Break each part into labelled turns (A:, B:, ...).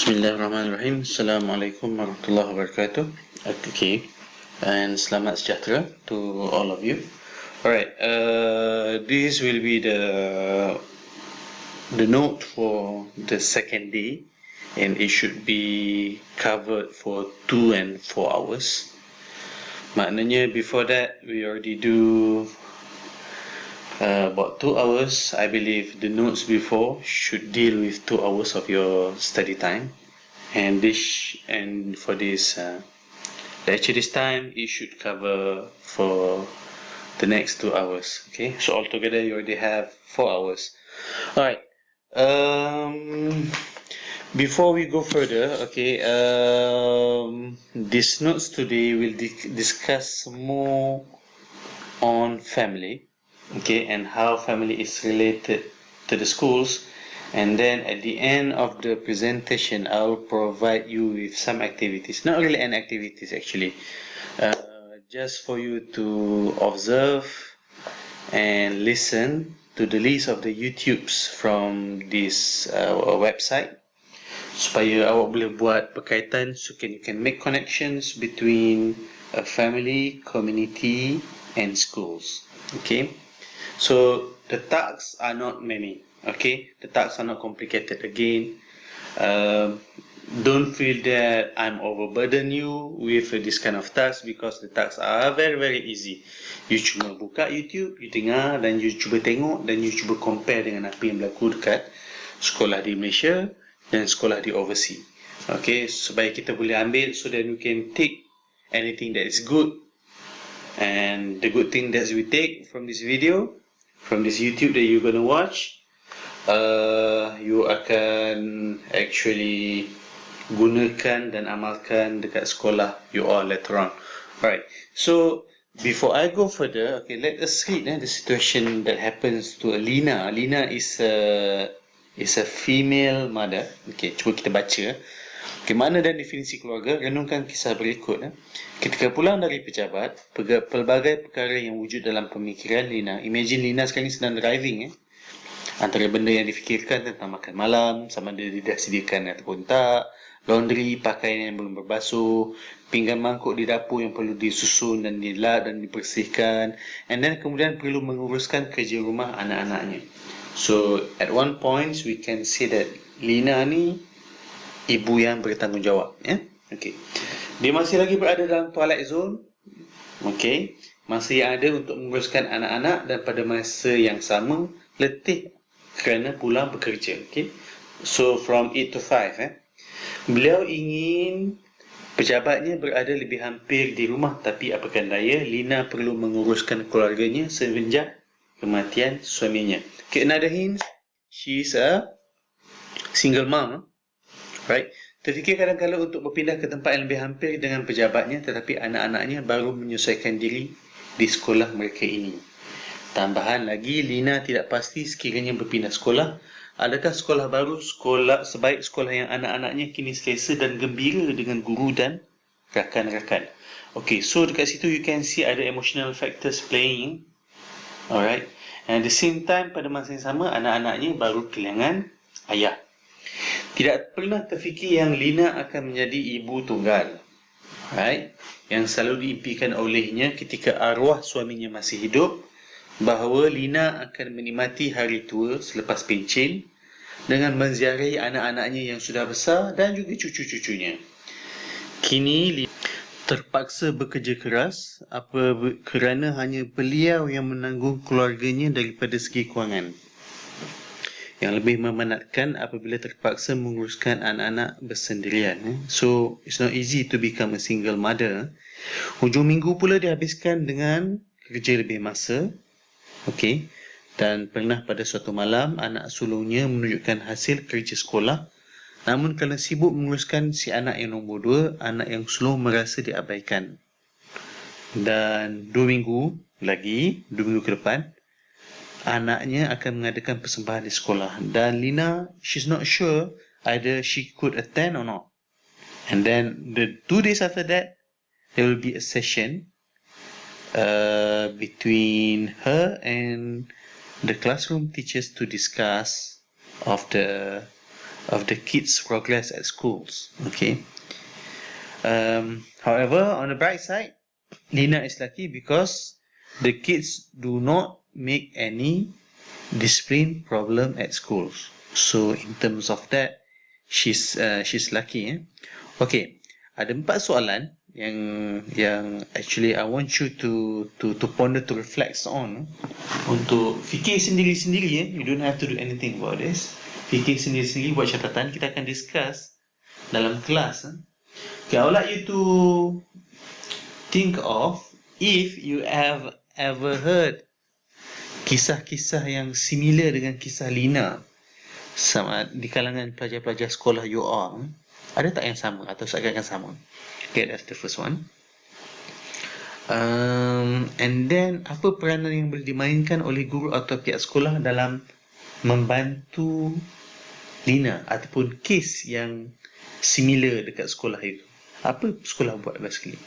A: Bismillahirrahmanirrahim. Assalamualaikum warahmatullahi wabarakatuh. Okay, and selamat sejahtera to all of you. Alright, this will be the note for the second day, and it should be covered for 2 and 4 hours. Maknanya before that we already do about 2 hours. I believe the notes before should deal with 2 hours of your study time, and for this lecture this time it should cover for the next 2 hours. Okay, so altogether you already have 4 hours. Alright, before we go further, okay, these notes today will discuss more on family, okay, and how family is related to the schools. And then at the end of the presentation, I'll provide you with some activities, not really an activities actually, just for you to observe and listen to the list of the YouTubes from this website, supaya awak boleh buat berkaitan, so you can make connections between a family, community and schools. Okay, so the tasks are not many. Okay, the tasks are not complicated. Again, don't feel that I'm overburden you with this kind of tasks, because the tasks are very very easy. You cuma buka YouTube, you dengar dan you cuba tengok dan you cuba compare dengan apa yang berlaku dekat sekolah di Malaysia dan sekolah di overseas. Okay, supaya kita boleh ambil, so that you can take anything that is good. And the good thing that we take from this video, from this YouTube that you're gonna watch, you akan actually gunakan dan amalkan dekat sekolah you all later on. Alright, so before I go further, okay, let us read the situation that happens to Lina. Lina is a female mother. Okay, cuba kita baca. Okay, makna dan definisi keluarga. Renungkan kisah berikut. Ketika pulang dari pejabat, pelbagai perkara yang wujud dalam pemikiran Lina. Imagine Lina sekarang sedang driving. Antara benda yang difikirkan tentang makan malam, sama ada dia dah sediakan ataupun tak, laundry, pakaian yang belum berbasuh, pinggan mangkuk di dapur yang perlu disusun dan dilap dan dibersihkan, and then kemudian perlu menguruskan kerja rumah anak-anaknya. So at one point we can say that Lina ni ibu yang bertanggungjawab. Okay, dia masih lagi berada dalam twilight zone. Okay, masa yang ada untuk menguruskan anak-anak, dan pada masa yang sama letih kerana pulang bekerja. Okay, so from 8 to 5. Beliau ingin pejabatnya berada lebih hampir di rumah, tapi apakan daya, Lina perlu menguruskan keluarganya semenjak kematian suaminya. Okay, another hint, she is a single mom. Right, terfikir kadang-kadang untuk berpindah ke tempat yang lebih hampir dengan pejabatnya, tetapi anak-anaknya baru menyesuaikan diri di sekolah mereka ini. Tambahan lagi, Lina tidak pasti sekiranya berpindah sekolah, adakah sekolah baru sebaik sekolah yang anak-anaknya kini selesa dan gembira dengan guru dan rakan-rakan. Okay, so dekat situ you can see ada emotional factors playing. Alright, and at the same time, pada masa yang sama, anak-anaknya baru kehilangan ayah. Tidak pernah terfikir yang Lina akan menjadi ibu tunggal, right? Yang selalu diimpikan olehnya ketika arwah suaminya masih hidup, bahawa Lina akan menikmati hari tua selepas pencen dengan menziarahi anak-anaknya yang sudah besar dan juga cucu-cucunya. Kini Lina terpaksa bekerja keras kerana hanya beliau yang menanggung keluarganya daripada segi kewangan. Yang lebih memenatkan apabila terpaksa menguruskan anak-anak bersendirian. So, it's not easy to become a single mother. Hujung minggu pula dihabiskan dengan kerja lebih masa. Okay. Dan pernah pada suatu malam, anak sulungnya menunjukkan hasil kerja sekolah. Namun kerana sibuk menguruskan si anak yang nombor 2, anak yang sulung merasa diabaikan. Dan 2 minggu ke depan, anaknya akan mengadakan persembahan di sekolah, dan Lina, she's not sure either she could attend or not. And then the 2 days after that, there will be a session between her and the classroom teachers to discuss of the of the kids' progress at schools. Okay. However, on the bright side, Lina is lucky because the kids do not make any discipline problem at schools. So in terms of that, she's lucky. Okay, ada 4 soalan yang actually I want you to ponder, to reflect on, untuk fikir sendiri-sendiri. You don't have to do anything about this. Fikir sendiri-sendiri, buat catatan, kita akan discuss dalam kelas. Okay, I would like you to think of if you have ever heard kisah-kisah yang similar dengan kisah Lina sama di kalangan pelajar-pelajar sekolah you all. Ada tak yang sama atau seakan-akan sama? Okay, that's the first one. And then, apa peranan yang boleh dimainkan oleh guru atau pihak sekolah dalam membantu Lina ataupun kes yang similar dekat sekolah itu? Apa sekolah buat basically?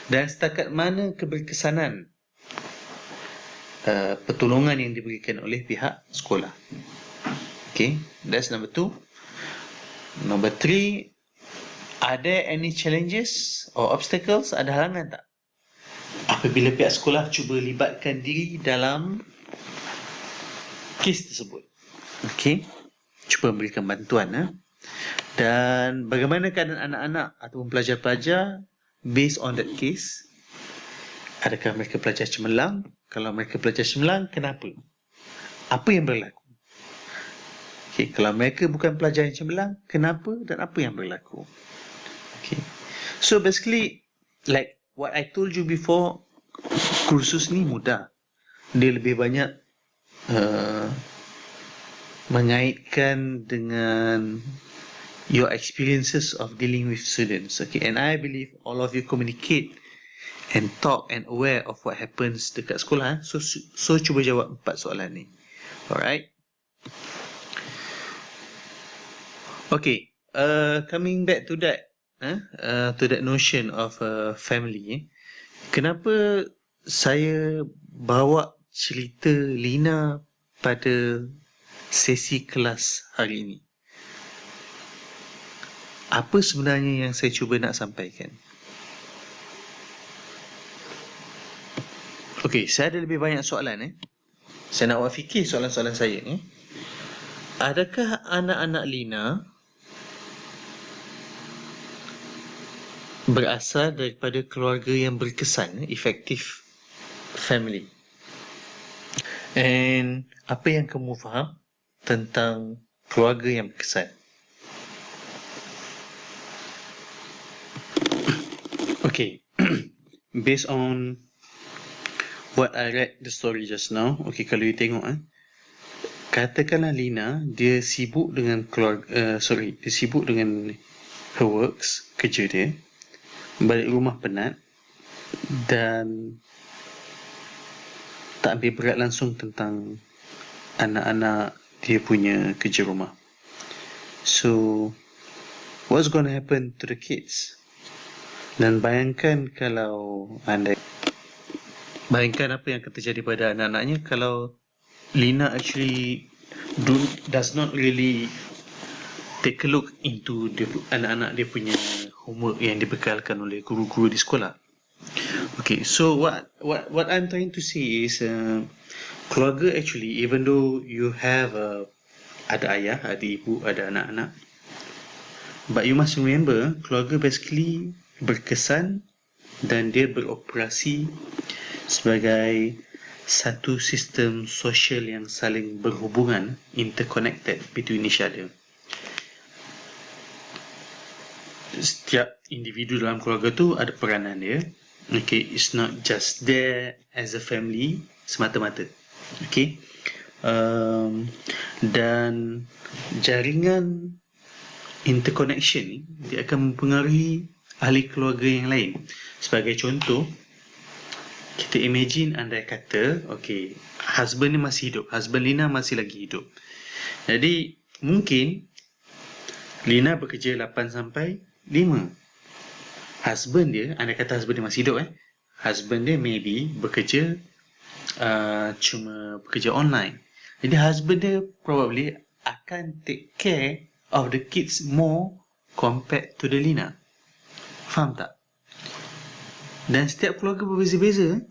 A: Dan setakat mana keberkesanan pertolongan yang diberikan oleh pihak sekolah? Okay, that's number 2. Number 3, are there any challenges or obstacles? Ada halangan tak apabila pihak sekolah cuba libatkan diri dalam kes tersebut? Okay, cuba memberikan bantuan. Dan bagaimana keadaan anak-anak ataupun pelajar-pelajar based on that case? Adakah mereka pelajar cemerlang? Kalau mereka pelajar cemerlang, kenapa? Apa yang berlaku? Okay, kalau mereka bukan pelajar yang cemerlang, kenapa dan apa yang berlaku? Okay. So basically, like what I told you before, kursus ni mudah. Dia lebih banyak mengaitkan dengan your experiences of dealing with students. Okay, and I believe all of you communicate and talk and aware of what happens dekat sekolah. So cuba jawab 4 soalan ni. Alright. Okay, coming back to that, notion of family. Kenapa saya bawa cerita Lina pada sesi kelas hari ini? Apa sebenarnya yang saya cuba nak sampaikan? Okay, saya ada lebih banyak soalan. Saya nak awak fikir soalan-soalan saya ni. Adakah anak-anak Lina berasal daripada keluarga yang berkesan, effective family? And apa yang kamu faham tentang keluarga yang berkesan? Okay, based on what I read the story just now, okay, kalau you tengok katakanlah Lina, dia sibuk dengan dia sibuk dengan her works, kerja dia, balik rumah penat dan tak ambil berat langsung tentang anak-anak dia punya kerja rumah. So, what's going to happen to the kids? Dan bayangkan apa yang akan terjadi pada anak-anaknya kalau Lina actually does not really take a look into anak-anak dia punya homework yang dibekalkan oleh guru-guru di sekolah. Okay, so what I'm trying to say is keluarga actually, even though you have ada ayah, ada ibu, ada anak-anak, but you must remember keluarga basically berkesan dan dia beroperasi sebagai satu sistem sosial yang saling berhubungan, interconnected between each other. Setiap individu dalam keluarga tu ada peranan dia. Okay, it's not just there as a family semata-mata. Okay, dan jaringan interconnection ni dia akan mempengaruhi ahli keluarga yang lain. Sebagai contoh, kita imagine andai kata, okay, husband ni masih hidup, husband Lina masih lagi hidup. Jadi mungkin Lina bekerja 8 sampai 5. Husband dia, andai kata husband dia masih hidup, husband dia maybe bekerja cuma bekerja online. Jadi husband dia probably akan take care of the kids more compared to the Lina. Faham tak? Dan setiap keluarga berbeza-beza.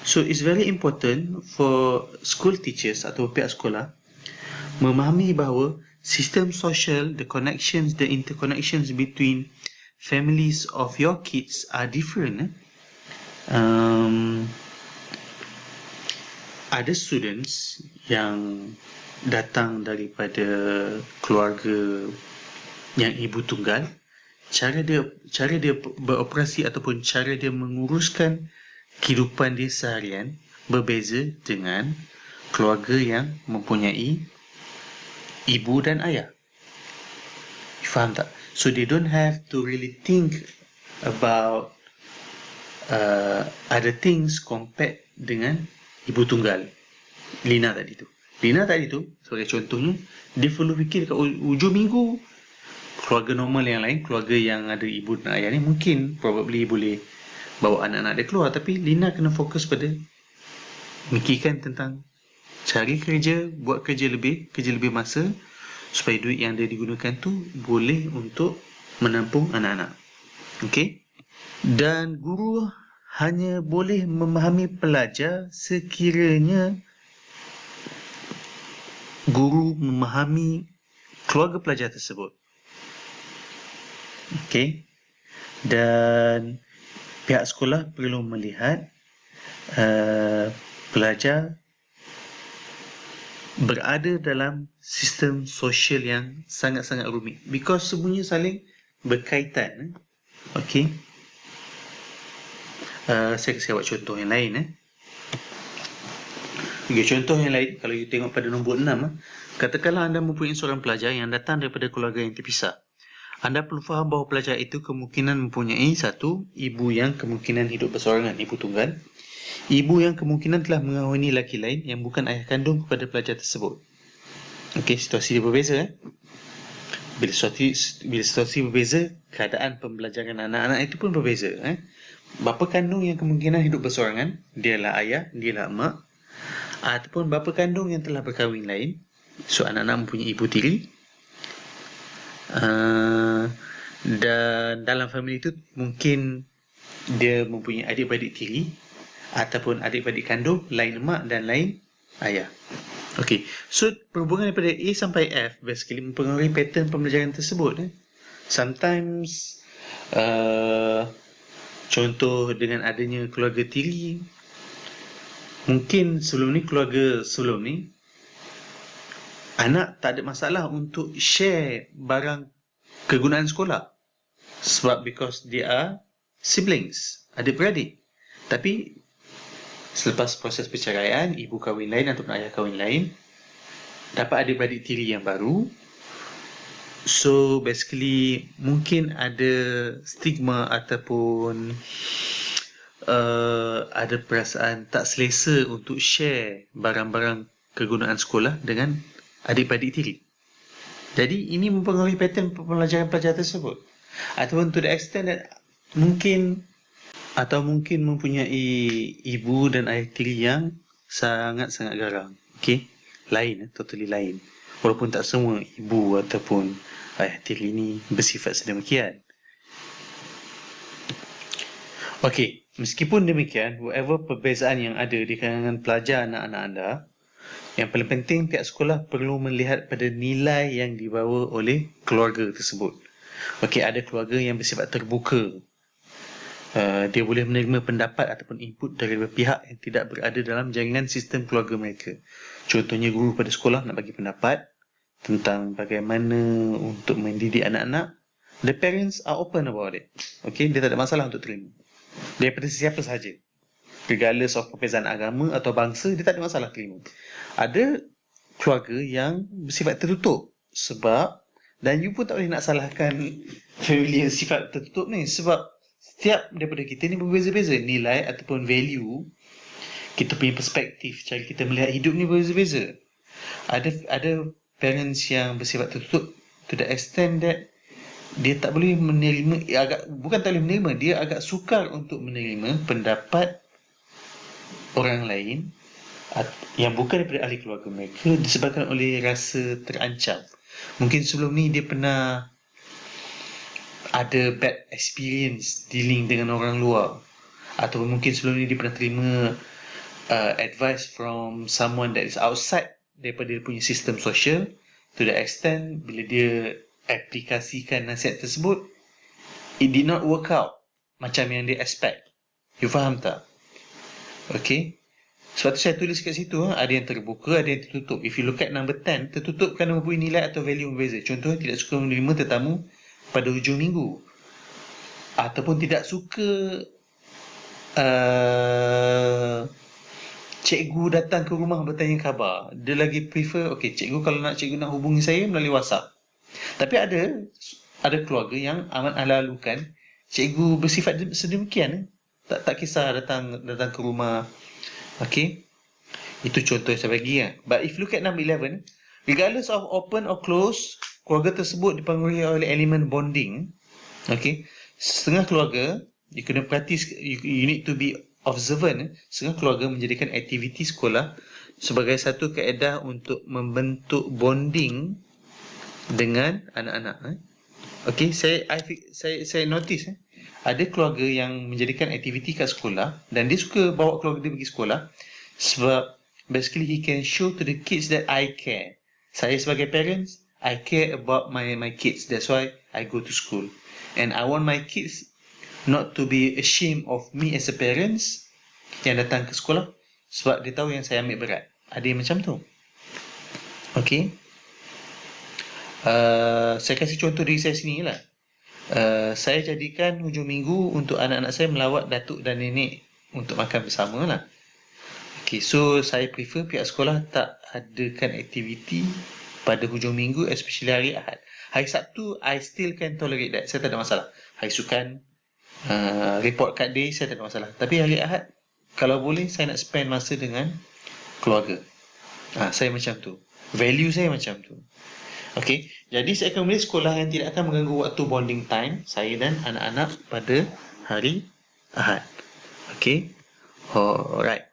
A: So it's very important for school teachers atau pihak sekolah memahami bahawa sistem sosial, the connections, the interconnections between families of your kids are different. Ada students yang datang daripada keluarga yang ibu tunggal, cara dia beroperasi ataupun cara dia menguruskan kehidupan dia seharian berbeza dengan keluarga yang mempunyai ibu dan ayah. You faham tak? So they don't have to really think about other things compared dengan ibu tunggal. Lina tadi tu, sebagai contohnya, dia perlu fikir kat ujung minggu. Keluarga normal yang lain, keluarga yang ada ibu dan ayah ni mungkin probably boleh bawa anak-anak dia keluar, tapi Lina kena fokus pada mikirkan tentang cari kerja, buat kerja lebih masa supaya duit yang dia digunakan tu boleh untuk menampung anak-anak. Okey? Dan guru hanya boleh memahami pelajar sekiranya guru memahami keluarga pelajar tersebut. Okey? Dan pihak sekolah perlu melihat pelajar berada dalam sistem sosial yang sangat-sangat rumit, because semuanya saling berkaitan. Okey, saya buat contoh yang lain. Okay, contoh yang lain, kalau you tengok pada nombor 6, katakanlah anda mempunyai seorang pelajar yang datang daripada keluarga yang terpisah. Anda perlu faham bahawa pelajar itu kemungkinan mempunyai satu, ibu yang kemungkinan hidup bersorangan, ibu tunggal. Ibu yang kemungkinan telah mengahwini lelaki lain yang bukan ayah kandung kepada pelajar tersebut. Okey, situasi dia berbeza. Bila situasi berbeza, keadaan pembelajaran anak-anak itu pun berbeza. Bapa kandung yang kemungkinan hidup bersorangan, dialah ayah, dialah mak. Ataupun bapa kandung yang telah berkahwin lain. So, anak-anak mempunyai ibu tiri. Dan dalam family itu mungkin dia mempunyai adik-beradik tiri ataupun adik-beradik kandung, lain mak dan lain ayah. Okey, so perhubungan daripada A sampai F basically mempengaruhi pattern pembelajaran tersebut. Sometimes contoh dengan adanya keluarga tiri, mungkin keluarga sebelum ni anak tak ada masalah untuk share barang kegunaan sekolah, sebab because they are siblings, adik-beradik. Tapi selepas proses perceraian, ibu kahwin lain ataupun ayah kahwin lain, dapat adik-beradik tiri yang baru. So basically mungkin ada stigma ataupun ada perasaan tak selesa untuk share barang-barang kegunaan sekolah dengan adik-beradik tiri. Jadi ini mempengaruhi pattern pembelajaran pelajar tersebut. Ataupun to the extent that mungkin mempunyai ibu dan ayah tiri yang sangat-sangat garang. Okey, lain, totally lain. Walaupun tak semua ibu ataupun ayah tiri ini bersifat sedemikian. Okey, meskipun demikian, whatever perbezaan yang ada di kalangan pelajar anak-anak anda, yang paling penting pihak sekolah perlu melihat pada nilai yang dibawa oleh keluarga tersebut. Okey, ada keluarga yang bersifat terbuka. Dia boleh menerima pendapat ataupun input dari pihak yang tidak berada dalam jaringan sistem keluarga mereka. Contohnya guru pada sekolah nak bagi pendapat tentang bagaimana untuk mendidik anak-anak. The parents are open about it. Okay, dia tak ada masalah untuk terima. Daripada siapa sahaja, regardless of perbezaan agama atau bangsa, dia tak ada masalah terima. Ada keluarga yang bersifat tertutup sebab, dan you pun tak boleh nak salahkan family yang sifat tertutup ni, sebab setiap daripada kita ni berbeza-beza nilai ataupun value, kita punya perspektif, cara kita melihat hidup ni berbeza-beza. Ada parents yang bersifat tertutup to the extent that dia tak boleh menerima, bukan tak boleh menerima, dia agak sukar untuk menerima pendapat orang lain yang bukan daripada ahli keluarga mereka disebabkan oleh rasa terancam. Mungkin sebelum ni dia pernah ada bad experience dealing dengan orang luar, atau mungkin sebelum ni dia pernah terima advice from someone that is outside daripada dia punya sistem sosial, to the extent bila dia aplikasikan nasihat tersebut, it did not work out macam yang dia expect. You faham tak? Okay. Sebab tu saya tulis kat situ, ada yang terbuka, ada yang tertutup. If you look at number 10, tertutup kerana mempunyai nilai atau value berbeza. Contohnya, tidak suka menerima tetamu pada hujung minggu, ataupun tidak suka cikgu datang ke rumah bertanya khabar. Dia lagi prefer, okay, cikgu kalau cikgu nak hubungi saya melalui WhatsApp. Tapi ada keluarga yang amat ala-alukan cikgu bersifat sedemikian, tak kisah datang ke rumah. Okay, itu contoh yang saya bagi. But if you look at number 11, regardless of open or close, keluarga tersebut dipengaruhi oleh elemen bonding. Okay, setengah keluarga, you kena practice, you need to be observant. Setengah keluarga menjadikan aktiviti sekolah sebagai satu kaedah untuk membentuk bonding dengan anak-anak. Okay, saya notice ada keluarga yang menjadikan aktiviti kat sekolah, dan dia suka bawa keluarga dia pergi sekolah sebab basically he can show to the kids that I care. Saya sebagai parents, I care about my kids. That's why I go to school. And I want my kids not to be ashamed of me as a parents yang datang ke sekolah, sebab dia tahu yang saya ambil berat. Ada yang macam tu. Okay. Saya kasih contoh diri saya sini lah. Saya jadikan hujung minggu untuk anak-anak saya melawat datuk dan nenek untuk makan bersama lah. Okay, so saya prefer pihak sekolah tak adakan aktiviti pada hujung minggu, especially hari Ahad. Hari Sabtu, I still can tolerate that. Saya tak ada masalah. Hari Sukan, report card day, saya tak ada masalah. Tapi hari Ahad, kalau boleh, saya nak spend masa dengan keluarga. Saya macam tu. Value saya macam tu. Okay, jadi saya akan memilih sekolah yang tidak akan mengganggu waktu bonding time saya dan anak-anak pada hari Ahad. Okay, alright.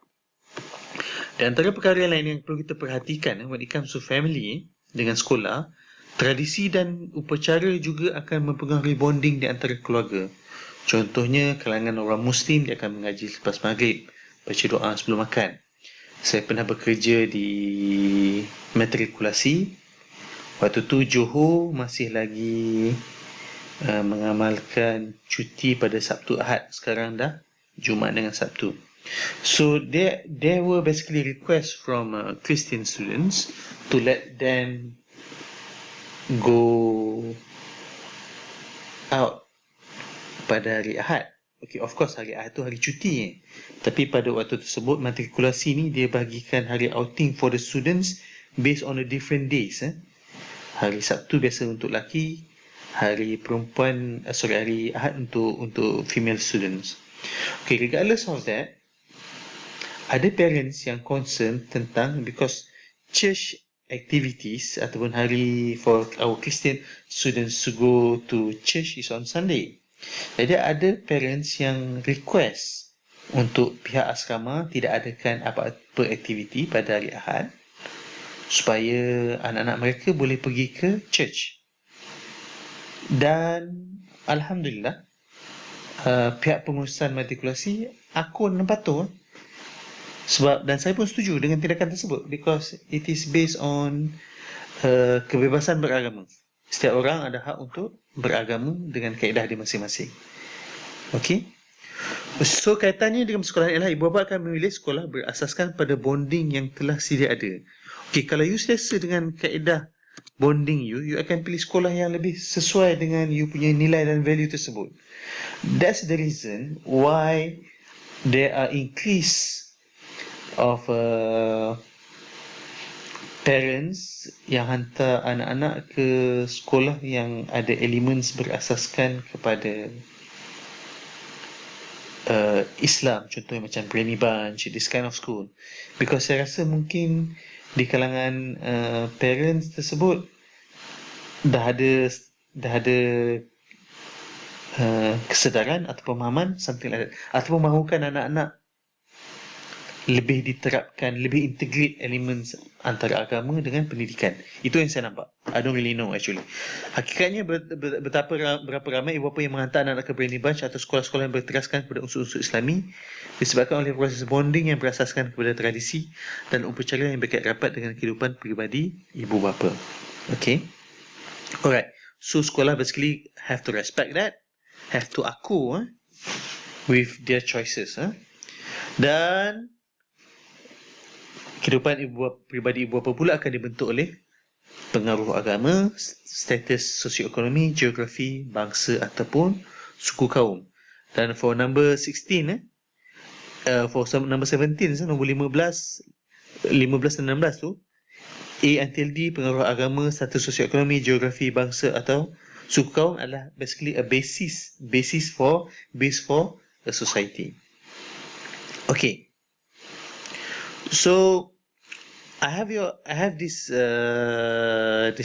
A: Dan antara perkara lain yang perlu kita perhatikan when it comes to family dengan sekolah, tradisi dan upacara juga akan mempengaruhi bonding di antara keluarga. Contohnya, kalangan orang Muslim, dia akan mengaji selepas maghrib, baca doa sebelum makan. Saya pernah bekerja di matrikulasi. Waktu tu Johor masih lagi mengamalkan cuti pada Sabtu Ahad. Sekarang dah Jumaat dengan Sabtu. So there were basically requests from Christian students to let them go out pada hari Ahad. Okay, of course hari Ahad tu hari cuti. Tapi pada waktu tersebut matrikulasi ni dia bagikan hari outing for the students based on the different days. Hari Sabtu biasa untuk lelaki, hari perempuan, hari Ahad untuk female students. Okay, regardless of that, ada parents yang concern tentang, because church activities ataupun hari for our Christian students to go to church is on Sunday. Jadi ada parents yang request untuk pihak asrama tidak adakan apa-apa aktiviti pada hari Ahad, supaya anak-anak mereka boleh pergi ke church. Dan Alhamdulillah, pihak pengurusan matrikulasi akun dan patuh. Sebab, dan saya pun setuju dengan tindakan tersebut, because it is based on kebebasan beragama. Setiap orang ada hak untuk beragama dengan kaedah dia masing-masing. Okay. So kaitannya dengan sekolah ialah ibu bapa akan memilih sekolah berasaskan pada bonding yang telah sedia ada. Okay, kalau you selesa dengan kaedah bonding you akan pilih sekolah yang lebih sesuai dengan you punya nilai dan value tersebut. That's the reason why there are increase of parents yang hantar anak-anak ke sekolah yang ada elements berasaskan kepada Islam, contohnya macam Brahmi Bunch, this kind of school. Because saya rasa mungkin di kalangan parents tersebut dah ada kesedaran atau pemahaman something like that, ataupun mahukan anak-anak lebih diterapkan, lebih integrate elements antara agama dengan pendidikan. Itu yang saya nampak. I don't really know actually. Hakikatnya berapa ramai ibu bapa yang menghantar anak-anak ke Brainy Bunch atau sekolah-sekolah yang berteraskan kepada unsur-unsur Islami disebabkan oleh proses bonding yang berasaskan kepada tradisi dan upacara yang berkait rapat dengan kehidupan peribadi ibu bapa. Okay. Alright. So sekolah basically have to respect that, have to aku with their choices. Dan kehidupan peribadi ibu bapa pula akan dibentuk oleh pengaruh agama, status sosioekonomi, geografi, bangsa ataupun suku kaum. Dan for number 16, for number 17, nombor 15 dan 16 tu, A until D, pengaruh agama, status sosioekonomi, geografi, bangsa atau suku kaum adalah basically a base for a society. Okay. So I have this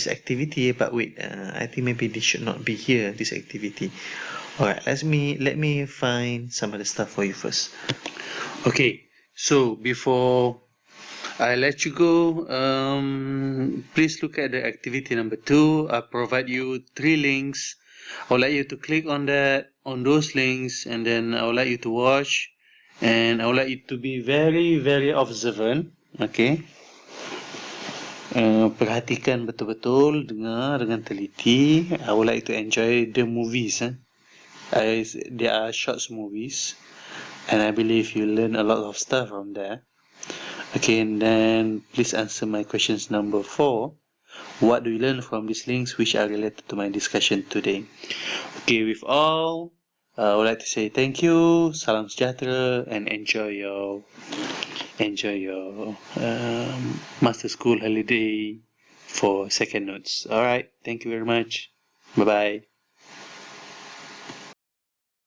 A: activity, but wait, I think maybe this should not be here, this activity. Alright, let me find some of the stuff for you first. Okay, so before I let you go, please look at the activity number 2. I provide you 3 links. I would like you to click on those links, and then I would like you to watch, and I would like you to be very, very observant. Okay. Perhatikan betul-betul, dengar dengan teliti. I would like to enjoy the movies. There are short movies, and I believe you learn a lot of stuff from there. Okay, and then please answer my questions number 4. What do you learn from these links which are related to my discussion today? Okay, with all, I would like to say thank you, salam sejahtera, and enjoy your master school holiday for second notes. Alright, thank you very much. Bye-bye.